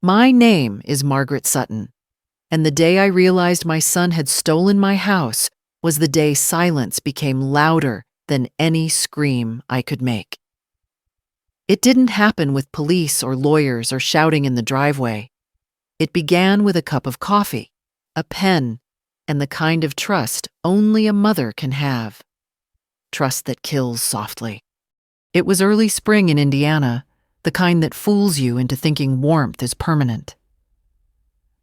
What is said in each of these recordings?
My name is Margaret Sutton, and the day I realized my son had stolen my house was the day silence became louder than any scream I could make. It didn't happen with police or lawyers or shouting in the driveway. It began with a cup of coffee, a pen, and the kind of trust only a mother can have. Trust that kills softly. It was early spring in Indiana, the kind that fools you into thinking warmth is permanent.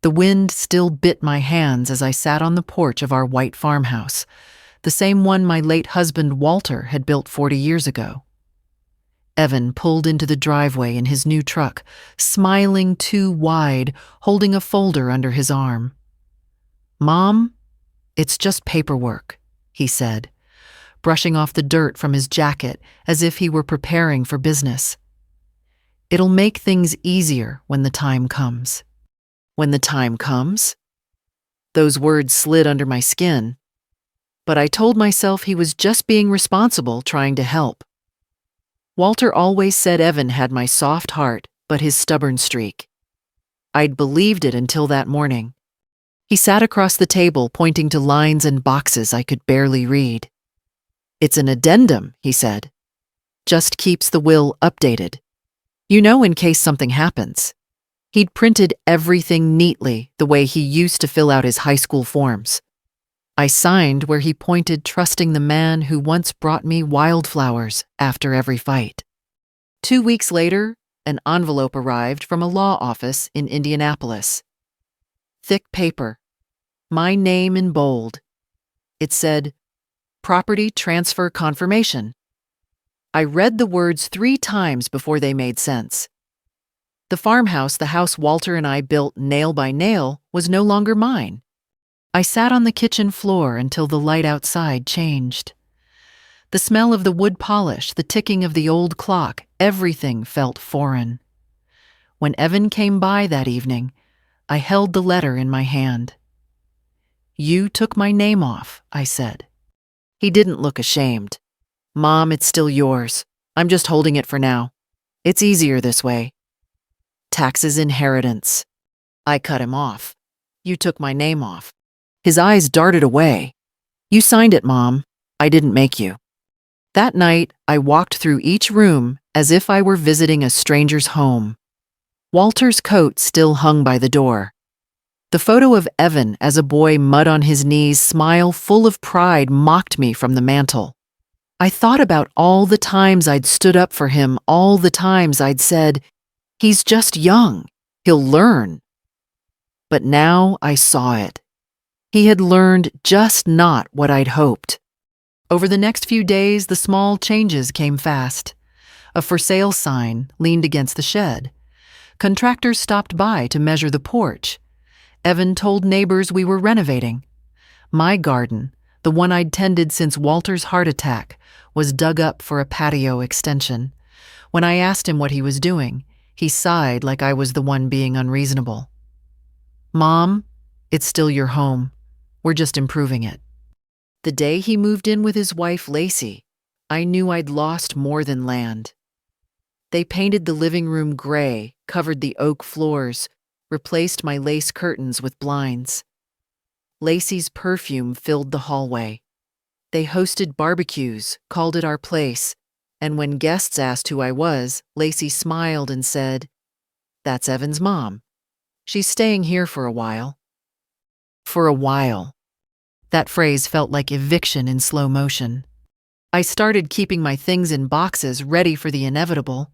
The wind still bit my hands as I sat on the porch of our white farmhouse, the same one my late husband Walter had built 40 years ago. Evan pulled into the driveway in his new truck, smiling too wide, holding a folder under his arm. "Mom, it's just paperwork," he said, brushing off the dirt from his jacket as if he were preparing for business. "It'll make things easier when the time comes." When the time comes? Those words slid under my skin, but I told myself he was just being responsible, trying to help. Walter always said Evan had my soft heart, but his stubborn streak. I'd believed it until that morning. He sat across the table, pointing to lines and boxes I could barely read. "It's an addendum," he said. "Just keeps the will updated. You know, in case something happens." He'd printed everything neatly the way he used to fill out his high school forms. I signed where he pointed, trusting the man who once brought me wildflowers after every fight. 2 weeks later, an envelope arrived from a law office in Indianapolis. Thick paper, my name in bold. It said, "Property Transfer Confirmation." I read the words 3 times before they made sense. The farmhouse, the house Walter and I built nail by nail, was no longer mine. I sat on the kitchen floor until the light outside changed. The smell of the wood polish, the ticking of the old clock, everything felt foreign. When Evan came by that evening, I held the letter in my hand. "You took my name off," I said. He didn't look ashamed. "Mom, it's still yours. I'm just holding it for now. It's easier this way." "Taxes, inheritance." I cut him off. "You took my name off." His eyes darted away. "You signed it, Mom. I didn't make you." That night, I walked through each room as if I were visiting a stranger's home. Walter's coat still hung by the door. The photo of Evan as a boy, mud on his knees, smile full of pride, mocked me from the mantel. I thought about all the times I'd stood up for him, all the times I'd said, "He's just young. He'll learn." But now I saw it. He had learned just not what I'd hoped. Over the next few days, the small changes came fast. A for sale sign leaned against the shed. Contractors stopped by to measure the porch. Evan told neighbors we were renovating. My garden, the one I'd tended since Walter's heart attack, was dug up for a patio extension. When I asked him what he was doing, he sighed like I was the one being unreasonable. "Mom, it's still your home. We're just improving it." The day he moved in with his wife, Lacey, I knew I'd lost more than land. They painted the living room gray, covered the oak floors, replaced my lace curtains with blinds. Lacey's perfume filled the hallway. They hosted barbecues, called it our place, and when guests asked who I was, Lacey smiled and said, "That's Evan's mom. She's staying here for a while." For a while. That phrase felt like eviction in slow motion. I started keeping my things in boxes, ready for the inevitable.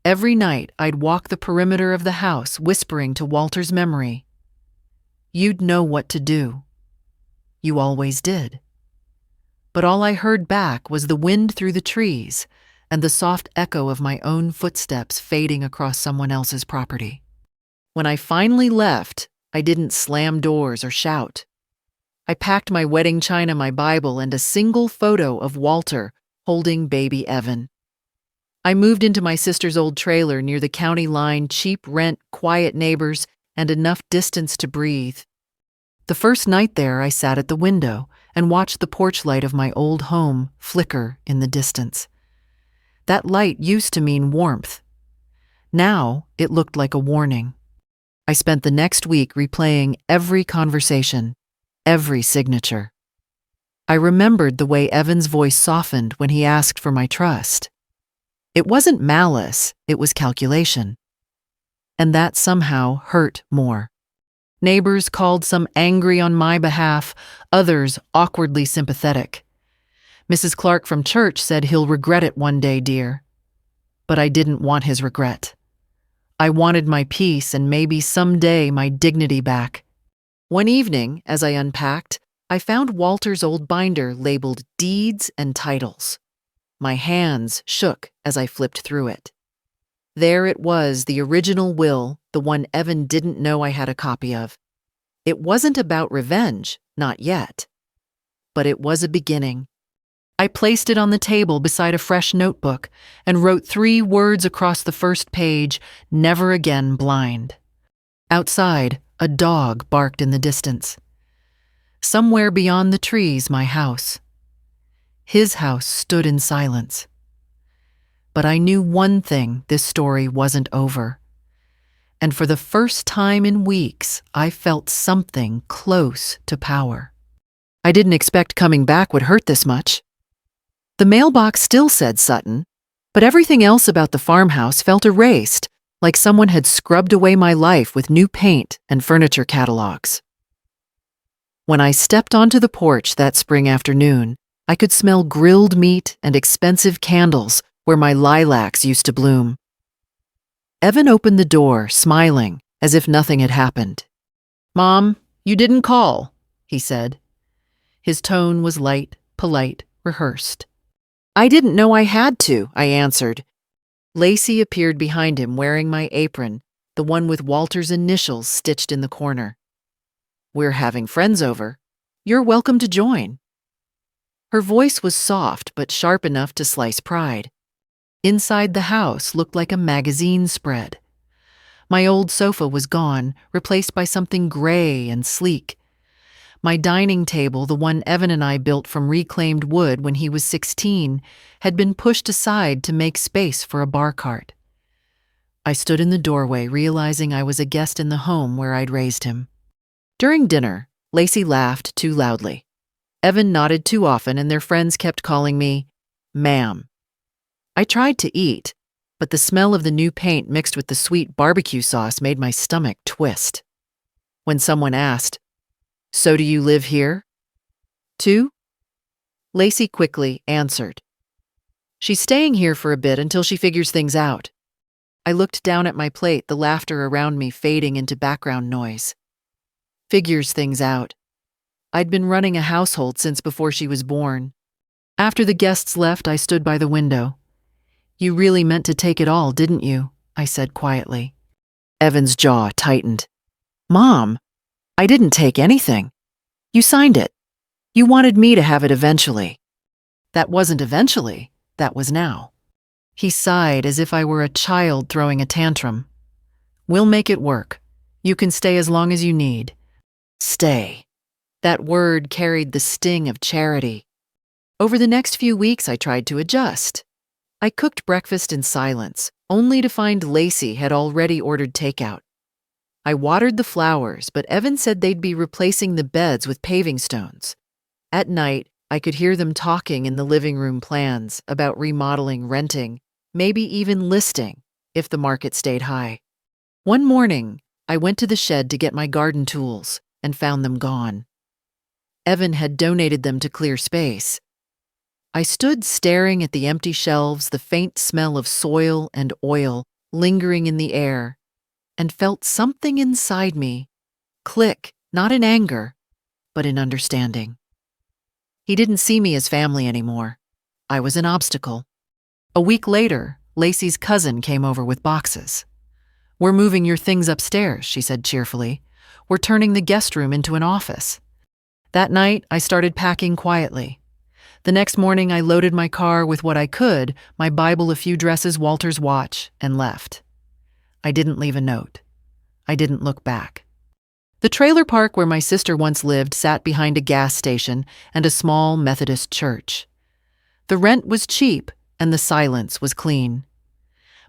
Every night, I'd walk the perimeter of the house, whispering to Walter's memory, "You'd know what to do. You always did." But all I heard back was the wind through the trees and the soft echo of my own footsteps fading across someone else's property. When I finally left, I didn't slam doors or shout. I packed my wedding china, my Bible, and a single photo of Walter holding baby Evan. I moved into my sister's old trailer near the county line, cheap rent, quiet neighbors, and enough distance to breathe. The first night there, I sat at the window and watched the porch light of my old home flicker in the distance. That light used to mean warmth. Now it looked like a warning. I spent the next week replaying every conversation, every signature. I remembered the way Evan's voice softened when he asked for my trust. It wasn't malice, it was calculation. And that somehow hurt more. Neighbors called some angry on my behalf, others awkwardly sympathetic. Mrs. Clark from church said he'll regret it one day, dear. But I didn't want his regret. I wanted my peace and maybe someday my dignity back. One evening, as I unpacked, I found Walter's old binder labeled Deeds and Titles. My hands shook as I flipped through it. There it was, the original will, the one Evan didn't know I had a copy of. It wasn't about revenge, not yet. But it was a beginning. I placed it on the table beside a fresh notebook and wrote 3 words across the first page, never again blind. Outside, a dog barked in the distance. Somewhere beyond the trees, my house. His house stood in silence. But I knew one thing, this story wasn't over. And for the first time in weeks, I felt something close to power. I didn't expect coming back would hurt this much. The mailbox still said Sutton, but everything else about the farmhouse felt erased, like someone had scrubbed away my life with new paint and furniture catalogs. When I stepped onto the porch that spring afternoon, I could smell grilled meat and expensive candles where my lilacs used to bloom. Evan opened the door, smiling, as if nothing had happened. "Mom, you didn't call," he said. His tone was light, polite, rehearsed. "I didn't know I had to," I answered. Lacey appeared behind him wearing my apron, the one with Walter's initials stitched in the corner. "We're having friends over. You're welcome to join." Her voice was soft but sharp enough to slice pride. Inside the house looked like a magazine spread. My old sofa was gone, replaced by something gray and sleek. My dining table, the one Evan and I built from reclaimed wood when he was 16, had been pushed aside to make space for a bar cart. I stood in the doorway, realizing I was a guest in the home where I'd raised him. During dinner, Lacey laughed too loudly. Evan nodded too often, and their friends kept calling me ma'am. I tried to eat, but the smell of the new paint mixed with the sweet barbecue sauce made my stomach twist. When someone asked, "So do you live here, too?" Lacey quickly answered, "She's staying here for a bit until she figures things out." I looked down at my plate, the laughter around me fading into background noise. Figures things out. I'd been running a household since before she was born. After the guests left, I stood by the window. "You really meant to take it all, didn't you?" I said quietly. Evan's jaw tightened. "Mom, I didn't take anything. You signed it. You wanted me to have it eventually." "That wasn't eventually, that was now." He sighed as if I were a child throwing a tantrum. "We'll make it work. You can stay as long as you need." Stay. That word carried the sting of charity. Over the next few weeks, I tried to adjust. I cooked breakfast in silence, only to find Lacey had already ordered takeout. I watered the flowers, but Evan said they'd be replacing the beds with paving stones. At night, I could hear them talking in the living room plans about remodeling, renting, maybe even listing, if the market stayed high. One morning, I went to the shed to get my garden tools and found them gone. Evan had donated them to clear space. I stood staring at the empty shelves, the faint smell of soil and oil lingering in the air, and felt something inside me click, not in anger, but in understanding. He didn't see me as family anymore. I was an obstacle. A week later, Lacey's cousin came over with boxes. "We're moving your things upstairs," she said cheerfully. "We're turning the guest room into an office." That night, I started packing quietly. The next morning, I loaded my car with what I could, my Bible, a few dresses, Walter's watch, and left. I didn't leave a note. I didn't look back. The trailer park where my sister once lived sat behind a gas station and a small Methodist church. The rent was cheap, and the silence was clean.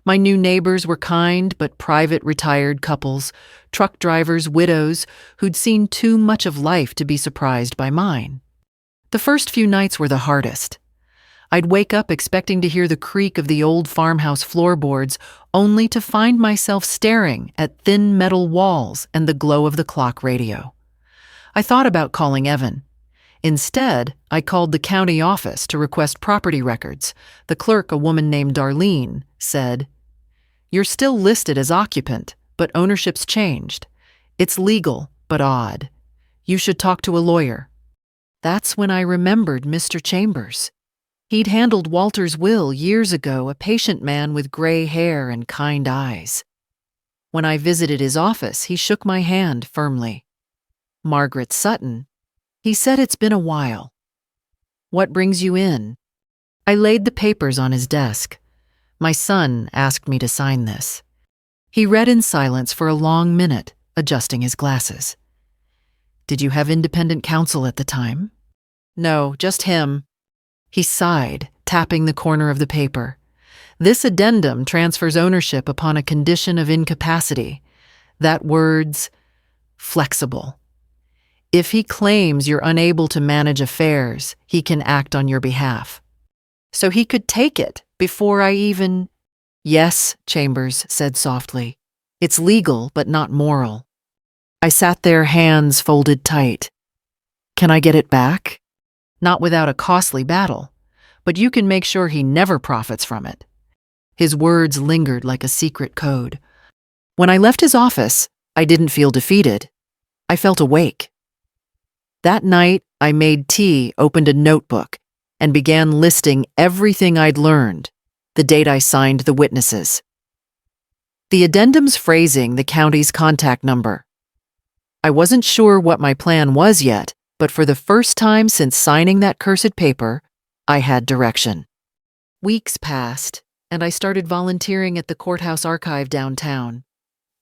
My new neighbors were kind but private retired couples, truck drivers, widows, who'd seen too much of life to be surprised by mine. The first few nights were the hardest. I'd wake up expecting to hear the creak of the old farmhouse floorboards, only to find myself staring at thin metal walls and the glow of the clock radio. I thought about calling Evan. Instead, I called the county office to request property records. The clerk, a woman named Darlene, said, "You're still listed as occupant, but ownership's changed. It's legal, but odd. You should talk to a lawyer." That's when I remembered Mr. Chambers. He'd handled Walter's will years ago, a patient man with gray hair and kind eyes. When I visited his office, he shook my hand firmly. "Margaret Sutton," he said, "it's been a while. What brings you in?" I laid the papers on his desk. "My son asked me to sign this." He read in silence for a long minute, adjusting his glasses. "Did you have independent counsel at the time?" "No, just him." He sighed, tapping the corner of the paper. "This addendum transfers ownership upon a condition of incapacity. That word's flexible. If he claims you're unable to manage affairs, he can act on your behalf." So he could take it before I even— "Yes," Chambers said softly. "It's legal, but not moral." I sat there, hands folded tight. "Can I get it back?" "Not without a costly battle, but you can make sure he never profits from it." His words lingered like a secret code. When I left his office, I didn't feel defeated. I felt awake. That night, I made tea, opened a notebook, and began listing everything I'd learned, the date I signed the witnesses. The addendum's phrasing, the county's contact number. I wasn't sure what my plan was yet, but for the first time since signing that cursed paper, I had direction. Weeks passed, and I started volunteering at the courthouse archive downtown.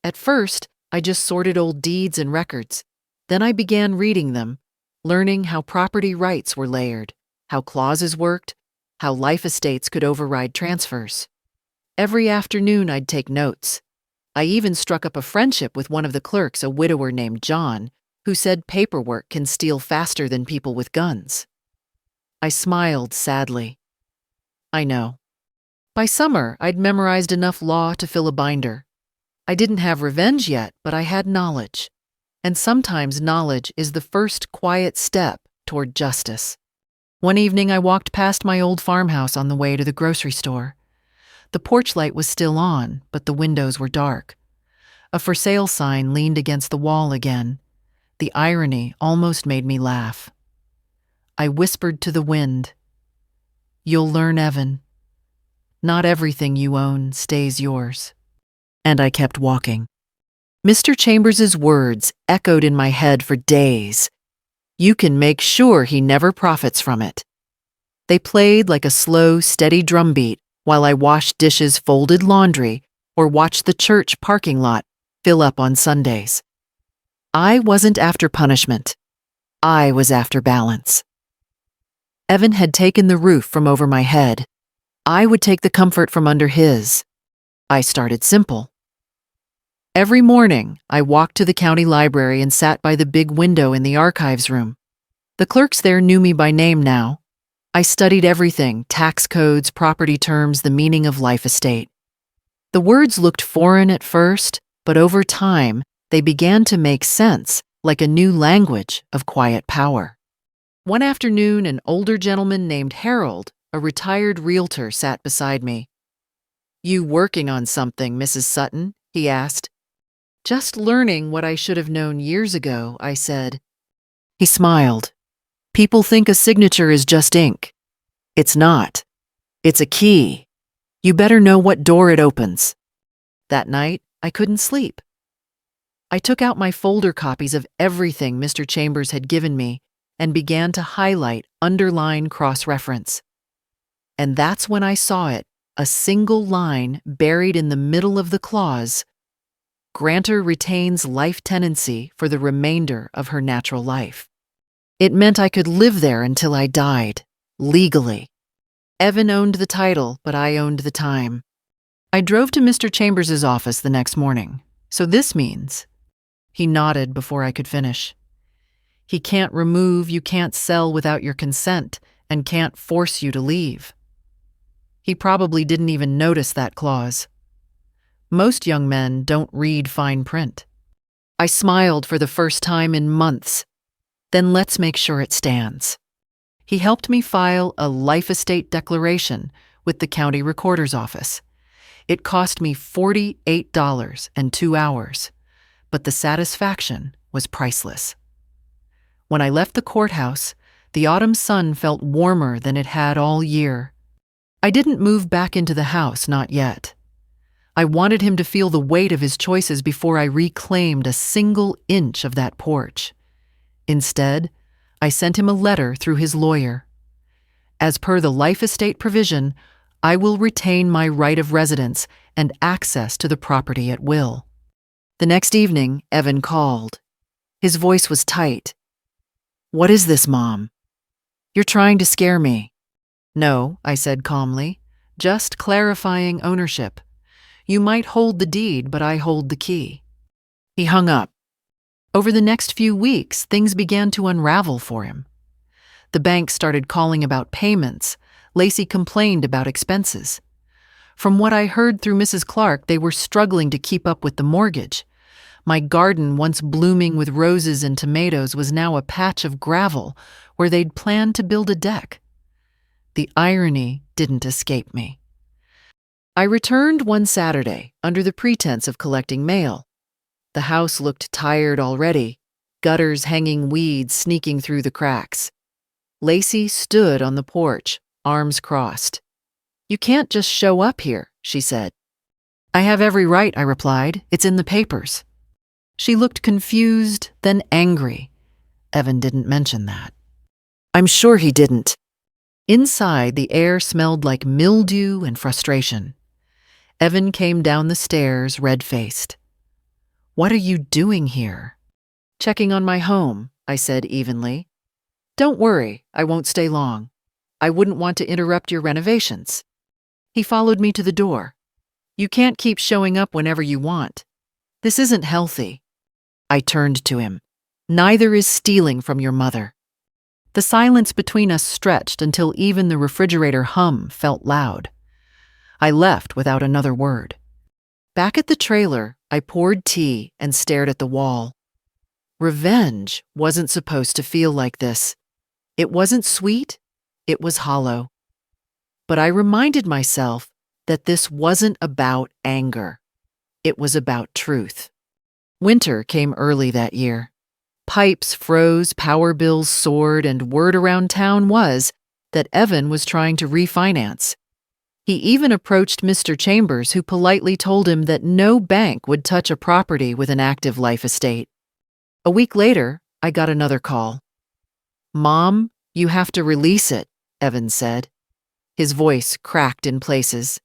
At first, I just sorted old deeds and records. Then I began reading them, learning how property rights were layered, how clauses worked, how life estates could override transfers. Every afternoon I'd take notes. I even struck up a friendship with one of the clerks, a widower named John, who said paperwork can steal faster than people with guns. I smiled sadly. I know. By summer, I'd memorized enough law to fill a binder. I didn't have revenge yet, but I had knowledge. And sometimes knowledge is the first quiet step toward justice. One evening, I walked past my old farmhouse on the way to the grocery store. The porch light was still on, but the windows were dark. A for sale sign leaned against the wall again. The irony almost made me laugh. I whispered to the wind, "You'll learn, Evan. Not everything you own stays yours." And I kept walking. Mr. Chambers's words echoed in my head for days. You can make sure he never profits from it. They played like a slow, steady drumbeat while I washed dishes, folded laundry, or watched the church parking lot fill up on Sundays. I wasn't after punishment. I was after balance. Evan had taken the roof from over my head. I would take the comfort from under his. I started simple. Every morning, I walked to the county library and sat by the big window in the archives room. The clerks there knew me by name now. I studied everything, tax codes, property terms, the meaning of life estate. The words looked foreign at first, but over time, they began to make sense, like a new language of quiet power. One afternoon, an older gentleman named Harold, a retired realtor, sat beside me. "You working on something, Mrs. Sutton?" he asked. "Just learning what I should have known years ago," I said. He smiled. "People think a signature is just ink. It's not. It's a key. You better know what door it opens." That night, I couldn't sleep. I took out my folder copies of everything Mr. Chambers had given me and began to highlight, underline, cross-reference. And that's when I saw it, a single line buried in the middle of the clause. Grantor retains life tenancy for the remainder of her natural life. It meant I could live there until I died, legally. Evan owned the title, but I owned the time. I drove to Mr. Chambers's office the next morning. So this means... He nodded before I could finish. He can't remove, you can't sell without your consent, and can't force you to leave. He probably didn't even notice that clause. Most young men don't read fine print. I smiled for the first time in months. Then let's make sure it stands. He helped me file a life estate declaration with the county recorder's office. It cost me $48 and 2 hours, but the satisfaction was priceless. When I left the courthouse, the autumn sun felt warmer than it had all year. I didn't move back into the house, not yet. I wanted him to feel the weight of his choices before I reclaimed a single inch of that porch. Instead, I sent him a letter through his lawyer. As per the life estate provision, I will retain my right of residence and access to the property at will. The next evening, Evan called. His voice was tight. "What is this, Mom? You're trying to scare me." "No," I said calmly, "just clarifying ownership. You might hold the deed, but I hold the key." He hung up. Over the next few weeks, things began to unravel for him. The bank started calling about payments. Lacey complained about expenses. From what I heard through Mrs. Clark, they were struggling to keep up with the mortgage. My garden, once blooming with roses and tomatoes, was now a patch of gravel where they'd planned to build a deck. The irony didn't escape me. I returned one Saturday under the pretense of collecting mail. The house looked tired already, gutters hanging weeds sneaking through the cracks. Lacey stood on the porch, arms crossed. "You can't just show up here," she said. "I have every right," I replied. "It's in the papers." She looked confused, then angry. Evan didn't mention that. I'm sure he didn't. Inside, the air smelled like mildew and frustration. Evan came down the stairs, red-faced. "What are you doing here?" "Checking on my home," I said evenly. "Don't worry, I won't stay long. I wouldn't want to interrupt your renovations." He followed me to the door. "You can't keep showing up whenever you want. This isn't healthy." I turned to him. "Neither is stealing from your mother." The silence between us stretched until even the refrigerator hum felt loud. I left without another word. Back at the trailer, I poured tea and stared at the wall. Revenge wasn't supposed to feel like this. It wasn't sweet, it was hollow. But I reminded myself that this wasn't about anger. It was about truth. Winter came early that year. Pipes froze, power bills soared, and word around town was that Evan was trying to refinance. He even approached Mr. Chambers, who politely told him that no bank would touch a property with an active life estate. A week later, I got another call. "Mom, you have to release it," Evan said. His voice cracked in places.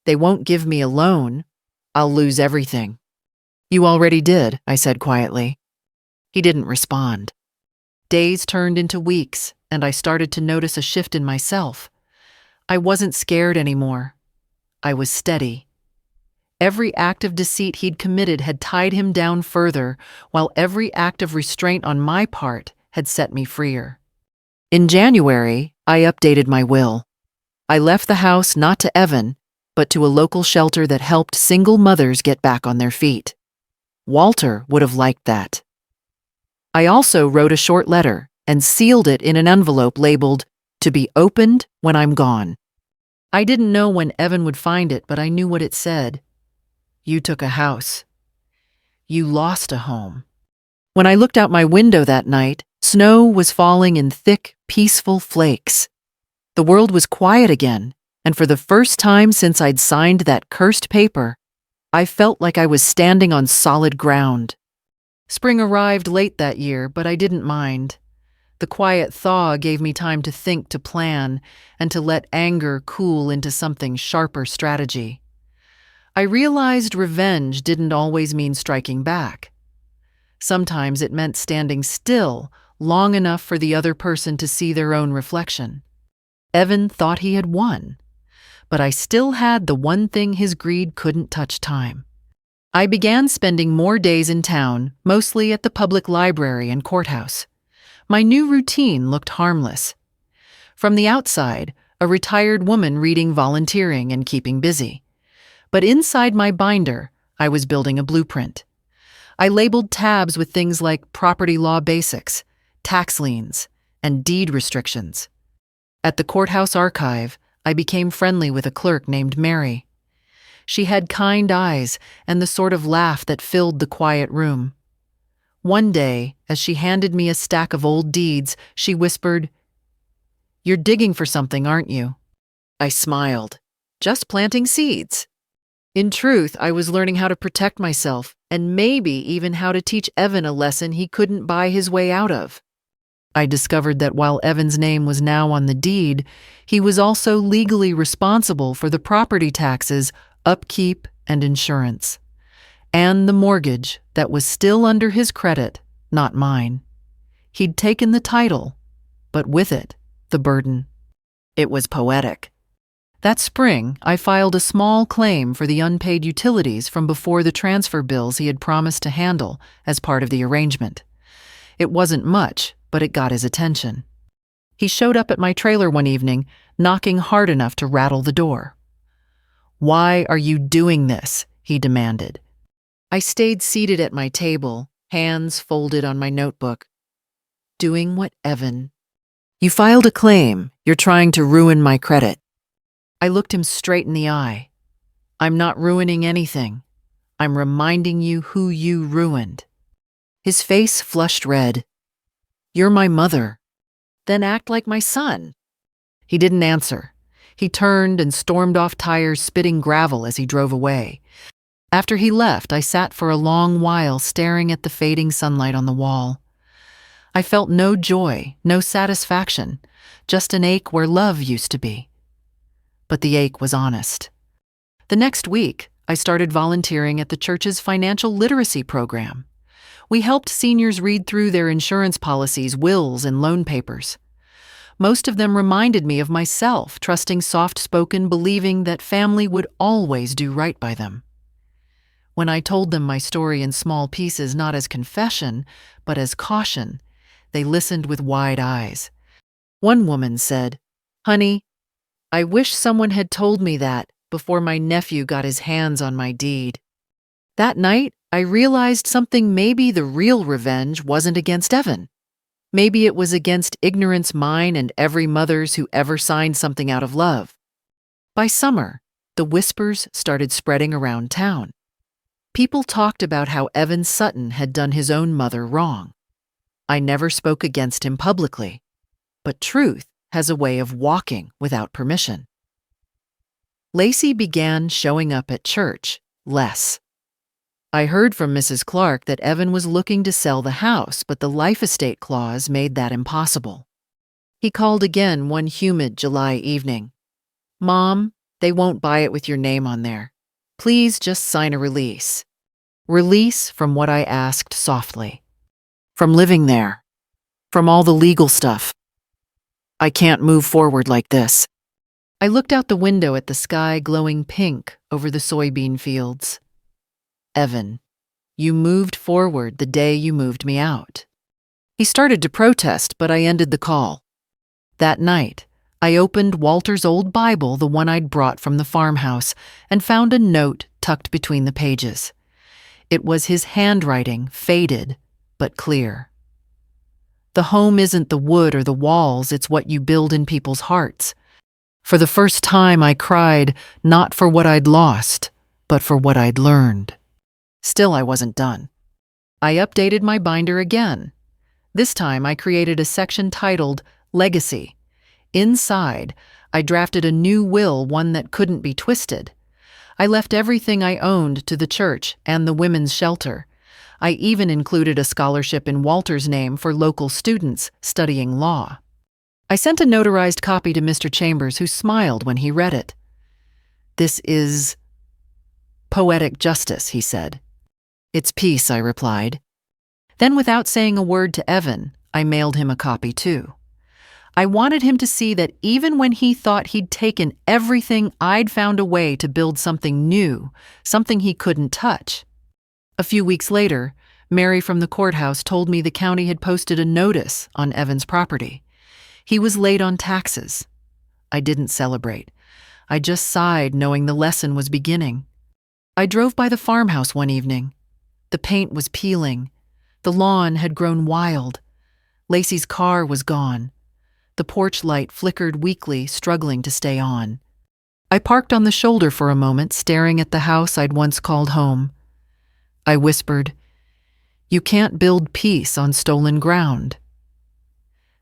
"They won't give me a loan. I'll lose everything." "You already did," I said quietly. He didn't respond. Days turned into weeks, and I started to notice a shift in myself. I wasn't scared anymore. I was steady. Every act of deceit he'd committed had tied him down further, while every act of restraint on my part had set me freer. In January, I updated my will. I left the house not to Evan, but to a local shelter that helped single mothers get back on their feet. Walter would have liked that. I also wrote a short letter and sealed it in an envelope labeled, "To be opened when I'm gone." I didn't know when Evan would find it, but I knew what it said. You took a house. You lost a home. When I looked out my window that night, snow was falling in thick, peaceful flakes. The world was quiet again, and for the first time since I'd signed that cursed paper, I felt like I was standing on solid ground. Spring arrived late that year, but I didn't mind. The quiet thaw gave me time to think, to plan, and to let anger cool into something sharper strategy. I realized revenge didn't always mean striking back. Sometimes it meant standing still long enough for the other person to see their own reflection. Evan thought he had won, but I still had the one thing his greed couldn't touch: time. I began spending more days in town, mostly at the public library and courthouse. My new routine looked harmless. From the outside, a retired woman reading, volunteering, and keeping busy. But inside my binder, I was building a blueprint. I labeled tabs with things like property law basics, tax liens, and deed restrictions. At the courthouse archive, I became friendly with a clerk named Mary. She had kind eyes and the sort of laugh that filled the quiet room. One day, as she handed me a stack of old deeds, she whispered, "You're digging for something, aren't you?" I smiled. "Just planting seeds." In truth, I was learning how to protect myself, and maybe even how to teach Evan a lesson he couldn't buy his way out of. I discovered that while Evan's name was now on the deed, he was also legally responsible for the property taxes, upkeep, and insurance, and the mortgage that was still under his credit, not mine. He'd taken the title, but with it, the burden. It was poetic. That spring, I filed a small claim for the unpaid utilities from before the transfer bills he had promised to handle as part of the arrangement. It wasn't much, but it got his attention. He showed up at my trailer one evening, knocking hard enough to rattle the door. "Why are you doing this?" he demanded. I stayed seated at my table, hands folded on my notebook. "Doing what, Evan?" "You filed a claim. You're trying to ruin my credit." I looked him straight in the eye. "I'm not ruining anything. I'm reminding you who you ruined." His face flushed red. "You're my mother." "Then act like my son." He didn't answer. He turned and stormed off, tires spitting gravel as he drove away. After he left, I sat for a long while staring at the fading sunlight on the wall. I felt no joy, no satisfaction, just an ache where love used to be. But the ache was honest. The next week, I started volunteering at the church's financial literacy program. We helped seniors read through their insurance policies, wills, and loan papers. Most of them reminded me of myself, trusting soft-spoken, believing that family would always do right by them. When I told them my story in small pieces, not as confession, but as caution, they listened with wide eyes. One woman said, "Honey, I wish someone had told me that before my nephew got his hands on my deed." That night, I realized something. Maybe the real revenge wasn't against Evan. Maybe it was against ignorance, mine and every mother's who ever signed something out of love. By summer, the whispers started spreading around town. People talked about how Evan Sutton had done his own mother wrong. I never spoke against him publicly, but truth has a way of walking without permission. Lacey began showing up at church less. I heard from Mrs. Clark that Evan was looking to sell the house, but the life estate clause made that impossible. He called again one humid July evening. "Mom, they won't buy it with your name on there. Please just sign a release." Release from what I asked softly. From living there. From all the legal stuff. "I can't move forward like this." I looked out the window at the sky glowing pink over the soybean fields. "Evan, you moved forward the day you moved me out." He started to protest, but I ended the call. That night, I opened Walter's old Bible, the one I'd brought from the farmhouse, and found a note tucked between the pages. It was his handwriting, faded but clear. "The home isn't the wood or the walls, it's what you build in people's hearts." For the first time, I cried, not for what I'd lost, but for what I'd learned. Still, I wasn't done. I updated my binder again. This time, I created a section titled Legacy. Inside, I drafted a new will, one that couldn't be twisted. I left everything I owned to the church and the women's shelter. I even included a scholarship in Walter's name for local students studying law. I sent a notarized copy to Mr. Chambers, who smiled when he read it. "This is poetic justice," he said. "It's peace," I replied. Then, without saying a word to Evan, I mailed him a copy too. I wanted him to see that even when he thought he'd taken everything, I'd found a way to build something new, something he couldn't touch. A few weeks later, Mary from the courthouse told me the county had posted a notice on Evan's property. He was late on taxes. I didn't celebrate. I just sighed knowing the lesson was beginning. I drove by the farmhouse one evening. The paint was peeling. The lawn had grown wild. Lacey's car was gone. The porch light flickered weakly, struggling to stay on. I parked on the shoulder for a moment, staring at the house I'd once called home. I whispered, "You can't build peace on stolen ground."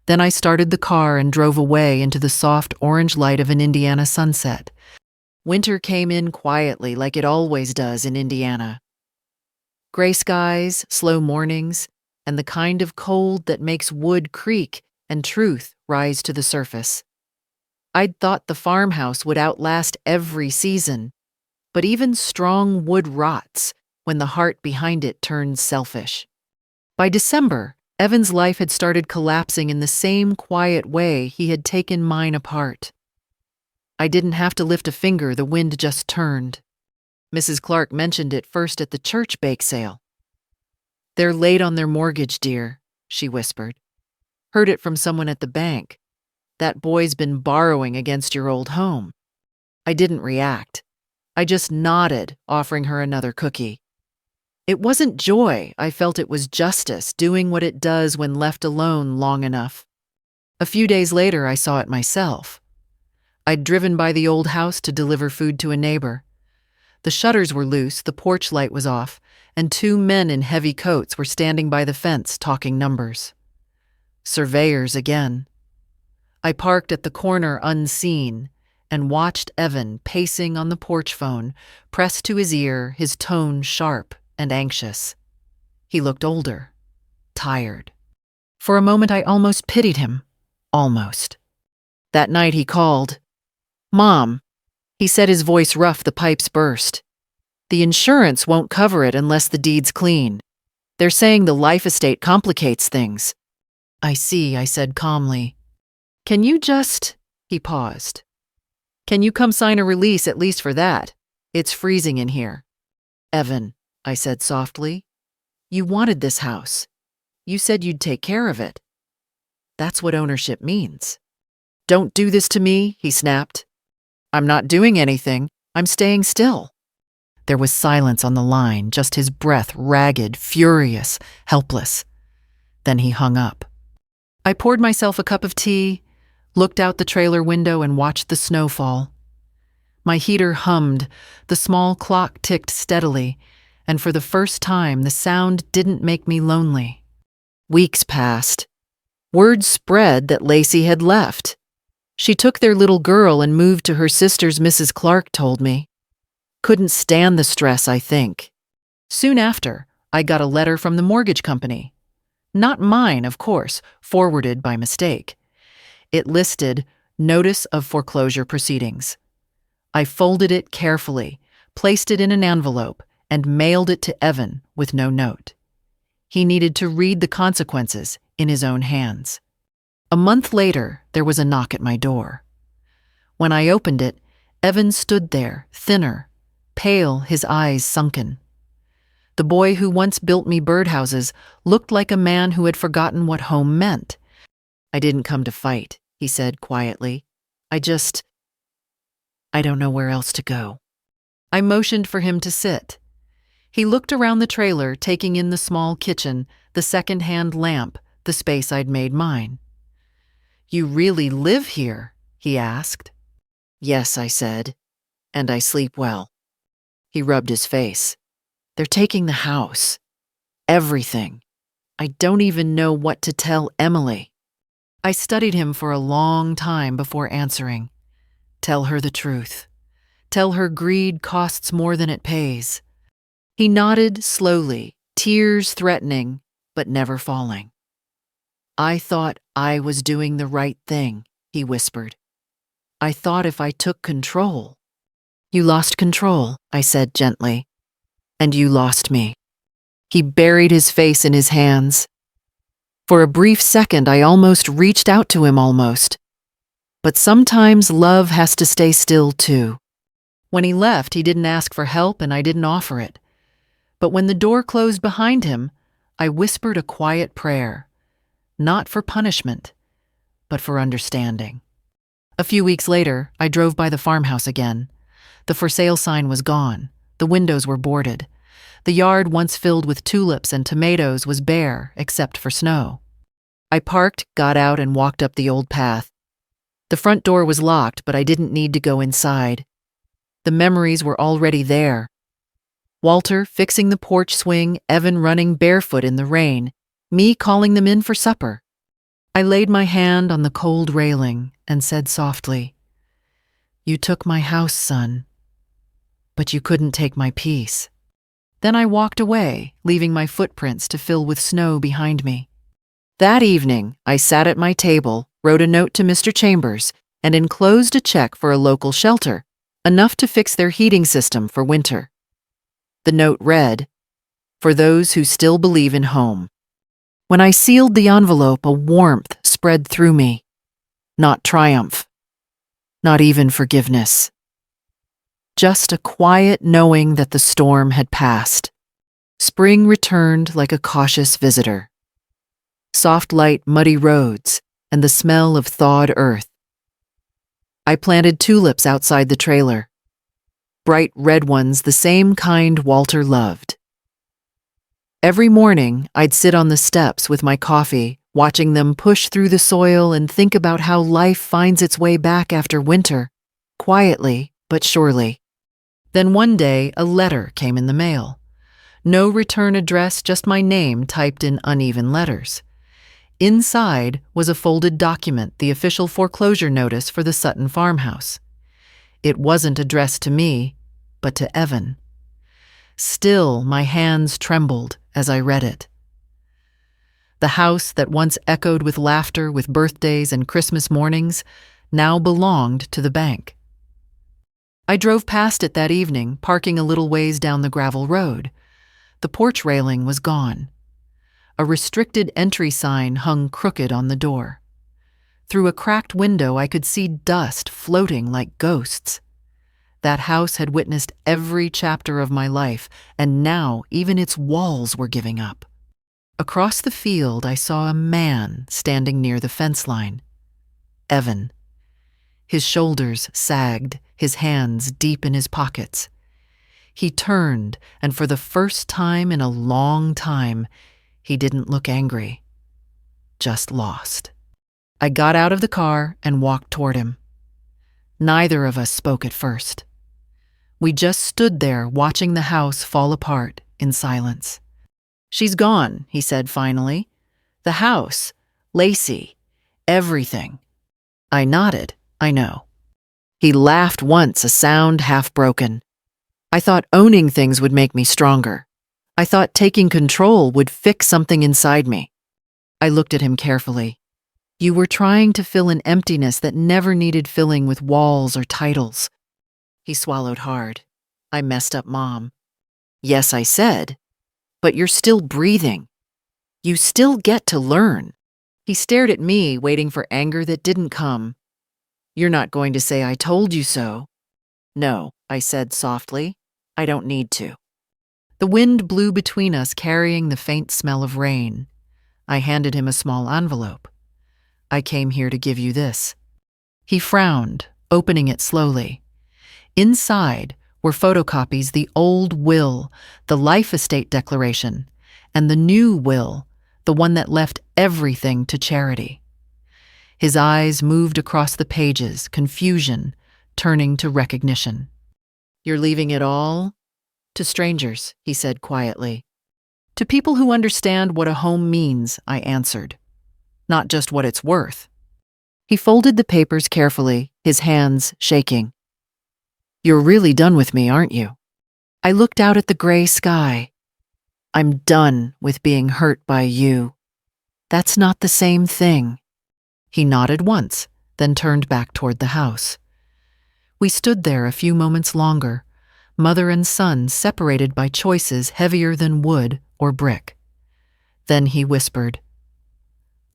Then I started the car and drove away into the soft orange light of an Indiana sunset. Winter came in quietly, like it always does in Indiana. Gray skies, slow mornings, and the kind of cold that makes wood creak and truth rise to the surface. I'd thought the farmhouse would outlast every season, but even strong wood rots when the heart behind it turns selfish. By December, Evan's life had started collapsing in the same quiet way he had taken mine apart. I didn't have to lift a finger, the wind just turned. Mrs. Clark mentioned it first at the church bake sale. "They're late on their mortgage, dear," she whispered. "Heard it from someone at the bank. That boy's been borrowing against your old home." I didn't react. I just nodded, offering her another cookie. It wasn't joy. I felt it was justice, doing what it does when left alone long enough. A few days later, I saw it myself. I'd driven by the old house to deliver food to a neighbor. The shutters were loose, the porch light was off, and two men in heavy coats were standing by the fence talking numbers. Surveyors again. I parked at the corner unseen and watched Evan pacing on the porch phone, pressed to his ear, his tone sharp and anxious. He looked older, tired. For a moment I almost pitied him. Almost. That night he called. "Mom," he said, his voice rough, the pipes burst. "The insurance won't cover it unless the deed's clean. They're saying the life estate complicates things." "I see," I said calmly. "Can you just—" He paused. "Can you come sign a release at least for that? It's freezing in here." "Evan," I said softly, "you wanted this house. You said you'd take care of it. That's what ownership means." "Don't do this to me," he snapped. "I'm not doing anything. I'm staying still." There was silence on the line, just his breath, ragged, furious, helpless. Then he hung up. I poured myself a cup of tea, looked out the trailer window and watched the snow fall. My heater hummed, the small clock ticked steadily, and for the first time the sound didn't make me lonely. Weeks passed. Word spread that Lacey had left. She took their little girl and moved to her sister's, Mrs. Clark told me. Couldn't stand the stress, I think. Soon after, I got a letter from the mortgage company. Not mine, of course, forwarded by mistake. It listed Notice of Foreclosure Proceedings. I folded it carefully, placed it in an envelope, and mailed it to Evan with no note. He needed to read the consequences in his own hands. A month later, there was a knock at my door. When I opened it, Evan stood there, thinner, pale, his eyes sunken. The boy who once built me birdhouses looked like a man who had forgotten what home meant. "I didn't come to fight," he said quietly. I don't know where else to go." I motioned for him to sit. He looked around the trailer, taking in the small kitchen, the second-hand lamp, the space I'd made mine. "You really live here?" he asked. "Yes," I said, "and I sleep well." He rubbed his face. "They're taking the house. Everything. I don't even know what to tell Emily." I studied him for a long time before answering. "Tell her the truth. Tell her greed costs more than it pays." He nodded slowly, tears threatening, but never falling. "I thought I was doing the right thing," he whispered. "I thought if I took control." "You lost control," I said gently. "And you lost me." He buried his face in his hands. For a brief second, I almost reached out to him almost. But sometimes love has to stay still too. When he left, he didn't ask for help and I didn't offer it. But when the door closed behind him, I whispered a quiet prayer, not for punishment, but for understanding. A few weeks later, I drove by the farmhouse again. The for sale sign was gone. The windows were boarded. The yard, once filled with tulips and tomatoes, was bare except for snow. I parked, got out, and walked up the old path. The front door was locked, but I didn't need to go inside. The memories were already there. Walter fixing the porch swing, Evan running barefoot in the rain, me calling them in for supper. I laid my hand on the cold railing and said softly, "You took my house, son, but you couldn't take my peace." Then I walked away, leaving my footprints to fill with snow behind me. That evening, I sat at my table, wrote a note to Mr. Chambers, and enclosed a check for a local shelter, enough to fix their heating system for winter. The note read, "For those who still believe in home." When I sealed the envelope, a warmth spread through me. Not triumph, not even forgiveness. Just a quiet knowing that the storm had passed. Spring returned like a cautious visitor. Soft light, muddy roads, and the smell of thawed earth. I planted tulips outside the trailer. Bright red ones, the same kind Walter loved. Every morning, I'd sit on the steps with my coffee, watching them push through the soil and think about how life finds its way back after winter, quietly but surely. Then one day, a letter came in the mail. No return address, just my name typed in uneven letters. Inside was a folded document, the official foreclosure notice for the Sutton farmhouse. It wasn't addressed to me, but to Evan. Still, my hands trembled as I read it. The house that once echoed with laughter with birthdays and Christmas mornings now belonged to the bank. I drove past it that evening, parking a little ways down the gravel road. The porch railing was gone. A restricted entry sign hung crooked on the door. Through a cracked window, I could see dust floating like ghosts. That house had witnessed every chapter of my life, and now even its walls were giving up. Across the field, I saw a man standing near the fence line. Evan. His shoulders sagged, his hands deep in his pockets. He turned, and for the first time in a long time, he didn't look angry, just lost. I got out of the car and walked toward him. Neither of us spoke at first. We just stood there watching the house fall apart in silence. "She's gone," he said finally. "The house, Lacey, everything." I nodded, "I know." He laughed once, a sound half broken. I thought owning things would make me stronger. I thought taking control would fix something inside me. I looked at him carefully. "You were trying to fill an emptiness that never needed filling with walls or titles." He swallowed hard. "I messed up, Mom." "Yes," I said, "but you're still breathing. You still get to learn." He stared at me, waiting for anger that didn't come. "You're not going to say I told you so." "No," I said softly. "I don't need to." The wind blew between us, carrying the faint smell of rain. I handed him a small envelope. "I came here to give you this." He frowned, opening it slowly. Inside were photocopies, the old will, the life estate declaration, and the new will, the one that left everything to charity. His eyes moved across the pages, confusion turning to recognition. "You're leaving it all?" "To strangers," he said quietly. "To people who understand what a home means," I answered. "Not just what it's worth." He folded the papers carefully, his hands shaking. "You're really done with me, aren't you?" I looked out at the gray sky. "I'm done with being hurt by you." "That's not the same thing." He nodded once, then turned back toward the house. We stood there a few moments longer, mother and son separated by choices heavier than wood or brick. Then he whispered,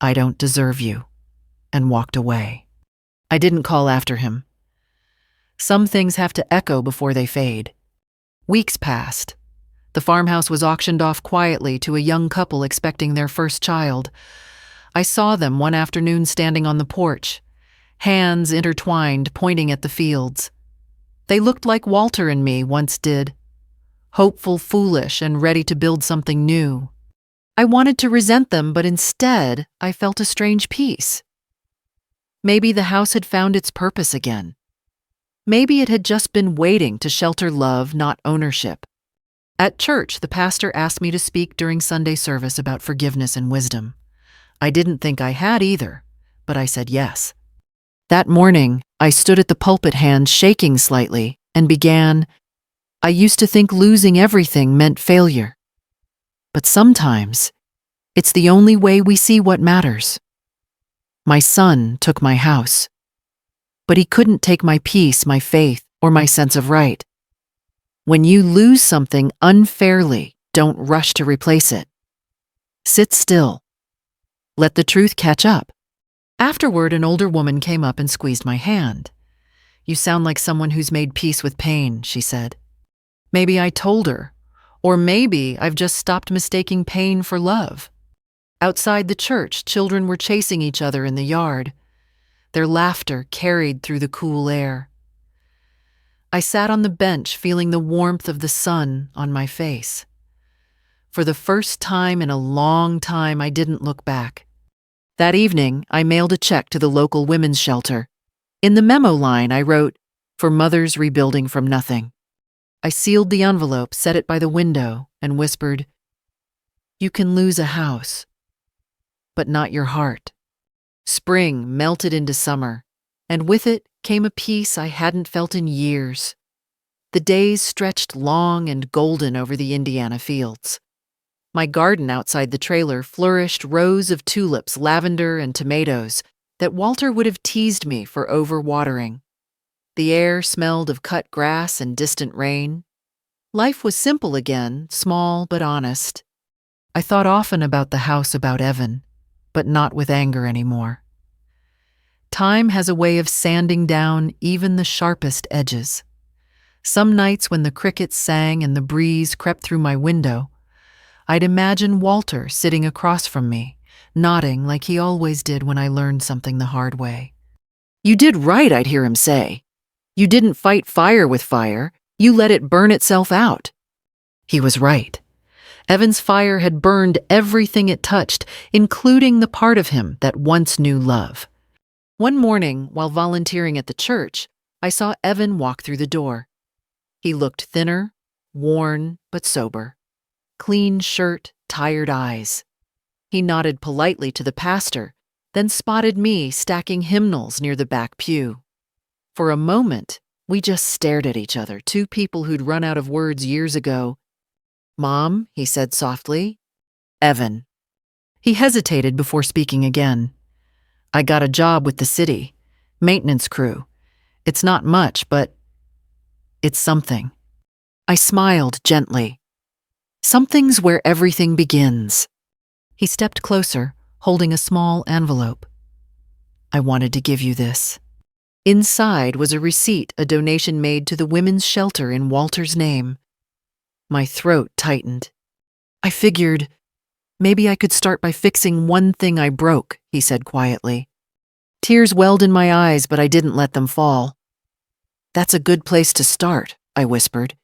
"I don't deserve you," and walked away. I didn't call after him. Some things have to echo before they fade. Weeks passed. The farmhouse was auctioned off quietly to a young couple expecting their first child. I saw them one afternoon standing on the porch, hands intertwined, pointing at the fields. They looked like Walter and me once did, hopeful, foolish, and ready to build something new. I wanted to resent them, but instead I felt a strange peace. Maybe the house had found its purpose again. Maybe it had just been waiting to shelter love, not ownership. At church, the pastor asked me to speak during Sunday service about forgiveness and wisdom. I didn't think I had either, but I said yes. That morning, I stood at the pulpit, hands shaking slightly, and began, "I used to think losing everything meant failure. But sometimes, it's the only way we see what matters. My son took my house, but he couldn't take my peace, my faith, or my sense of right. When you lose something unfairly, don't rush to replace it. Sit still. Let the truth catch up." Afterward, an older woman came up and squeezed my hand. "You sound like someone who's made peace with pain," she said. Maybe I told her, or maybe I've just stopped mistaking pain for love. Outside the church, children were chasing each other in the yard. Their laughter carried through the cool air. I sat on the bench, feeling the warmth of the sun on my face. For the first time in a long time, I didn't look back. That evening, I mailed a check to the local women's shelter. In the memo line, I wrote, "For mothers rebuilding from nothing." I sealed the envelope, set it by the window, and whispered, "You can lose a house, but not your heart." Spring melted into summer, and with it came a peace I hadn't felt in years. The days stretched long and golden over the Indiana fields. My garden outside the trailer flourished rows of tulips, lavender, and tomatoes that Walter would have teased me for overwatering. The air smelled of cut grass and distant rain. Life was simple again, small but honest. I thought often about the house, about Evan, but not with anger anymore. Time has a way of sanding down even the sharpest edges. Some nights when the crickets sang and the breeze crept through my window, I'd imagine Walter sitting across from me, nodding like he always did when I learned something the hard way. "You did right," I'd hear him say. "You didn't fight fire with fire, you let it burn itself out." He was right. Evan's fire had burned everything it touched, including the part of him that once knew love. One morning, while volunteering at the church, I saw Evan walk through the door. He looked thinner, worn, but sober. Clean shirt, tired eyes. He nodded politely to the pastor, then spotted me stacking hymnals near the back pew. For a moment, we just stared at each other, two people who'd run out of words years ago. "Mom," he said softly. "Evan." He hesitated before speaking again. "I got a job with the city. Maintenance crew. It's not much, but it's something." I smiled gently. "Something's where everything begins." He stepped closer, holding a small envelope. "I wanted to give you this." Inside was a receipt, a donation made to the women's shelter in Walter's name. My throat tightened. I figured, maybe I could start by fixing one thing I broke, he said quietly. Tears welled in my eyes, but I didn't let them fall. "That's a good place to start," I whispered.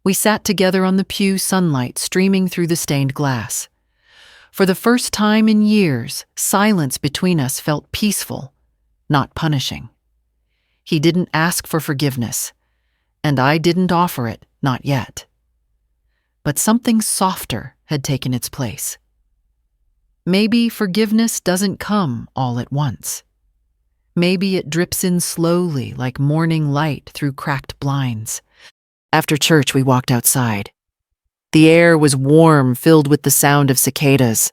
We sat together on the pew, sunlight streaming through the stained glass. For the first time in years, silence between us felt peaceful, not punishing. He didn't ask for forgiveness, and I didn't offer it, not yet. But something softer had taken its place. Maybe forgiveness doesn't come all at once. Maybe it drips in slowly like morning light through cracked blinds. After church, we walked outside. The air was warm, filled with the sound of cicadas.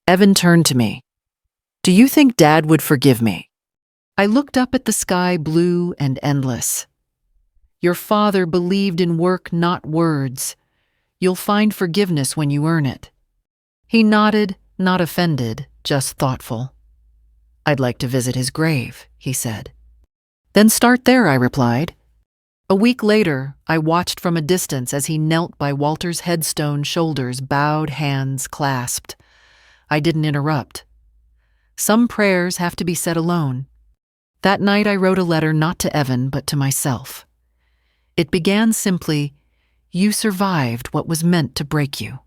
Evan turned to me. "Do you think Dad would forgive me?" I looked up at the sky, blue and endless. "Your father believed in work, not words. You'll find forgiveness when you earn it." He nodded, not offended, just thoughtful. "I'd like to visit his grave," he said. "Then start there," I replied. A week later, I watched from a distance as he knelt by Walter's headstone, shoulders bowed, hands clasped. I didn't interrupt. Some prayers have to be said alone. That night I wrote a letter not to Evan, but to myself. It began simply, "You survived what was meant to break you."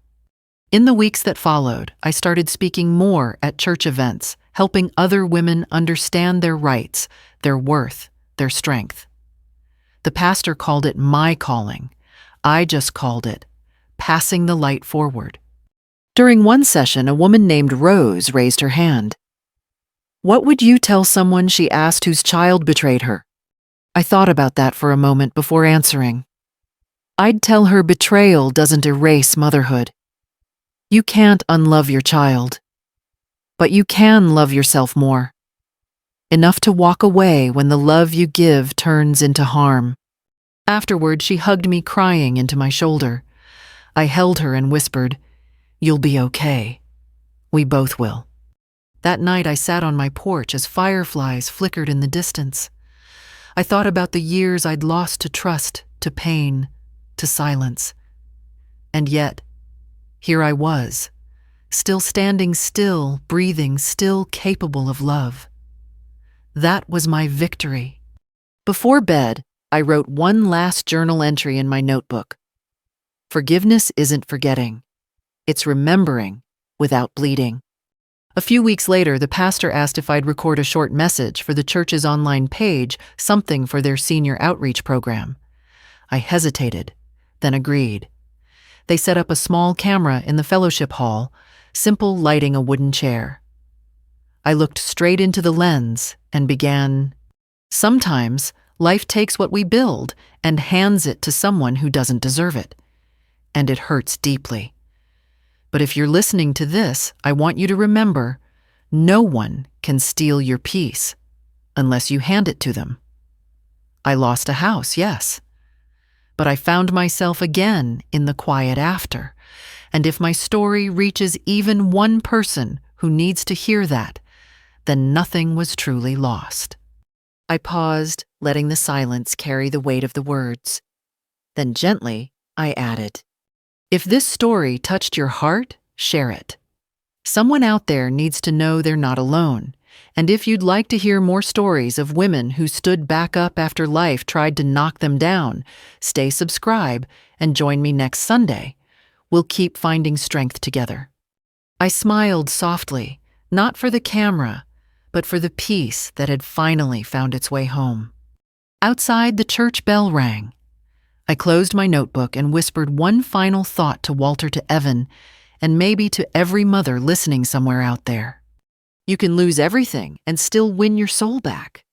In the weeks that followed, I started speaking more at church events, helping other women understand their rights, their worth, their strength. The pastor called it my calling. I just called it passing the light forward. During one session, a woman named Rose raised her hand. "What would you tell someone," she asked, "whose child betrayed her?" I thought about that for a moment before answering. I'd tell her betrayal doesn't erase motherhood. You can't unlove your child, but you can love yourself more. Enough to walk away when the love you give turns into harm. Afterward, she hugged me, crying into my shoulder. I held her and whispered, "You'll be okay. We both will." That night I sat on my porch as fireflies flickered in the distance. I thought about the years I'd lost to trust, to pain, to silence. And yet, here I was, still standing still, breathing, still capable of love. That was my victory. Before bed, I wrote one last journal entry in my notebook. Forgiveness isn't forgetting. It's remembering without bleeding. A few weeks later, the pastor asked if I'd record a short message for the church's online page, something for their senior outreach program. I hesitated, then agreed. They set up a small camera in the fellowship hall, simple lighting a wooden chair. I looked straight into the lens and began, "Sometimes life takes what we build and hands it to someone who doesn't deserve it. And it hurts deeply. But if you're listening to this, I want you to remember, no one can steal your peace unless you hand it to them." I lost a house, yes. But I found myself again in the quiet after. And if my story reaches even one person who needs to hear that, then nothing was truly lost. I paused, letting the silence carry the weight of the words. Then gently, I added, "If this story touched your heart, share it. Someone out there needs to know they're not alone. And if you'd like to hear more stories of women who stood back up after life tried to knock them down, stay subscribed and join me next Sunday. We'll keep finding strength together." I smiled softly, not for the camera, but for the peace that had finally found its way home. Outside, the church bell rang. I closed my notebook and whispered one final thought to Walter, to Evan, and maybe to every mother listening somewhere out there. You can lose everything and still win your soul back.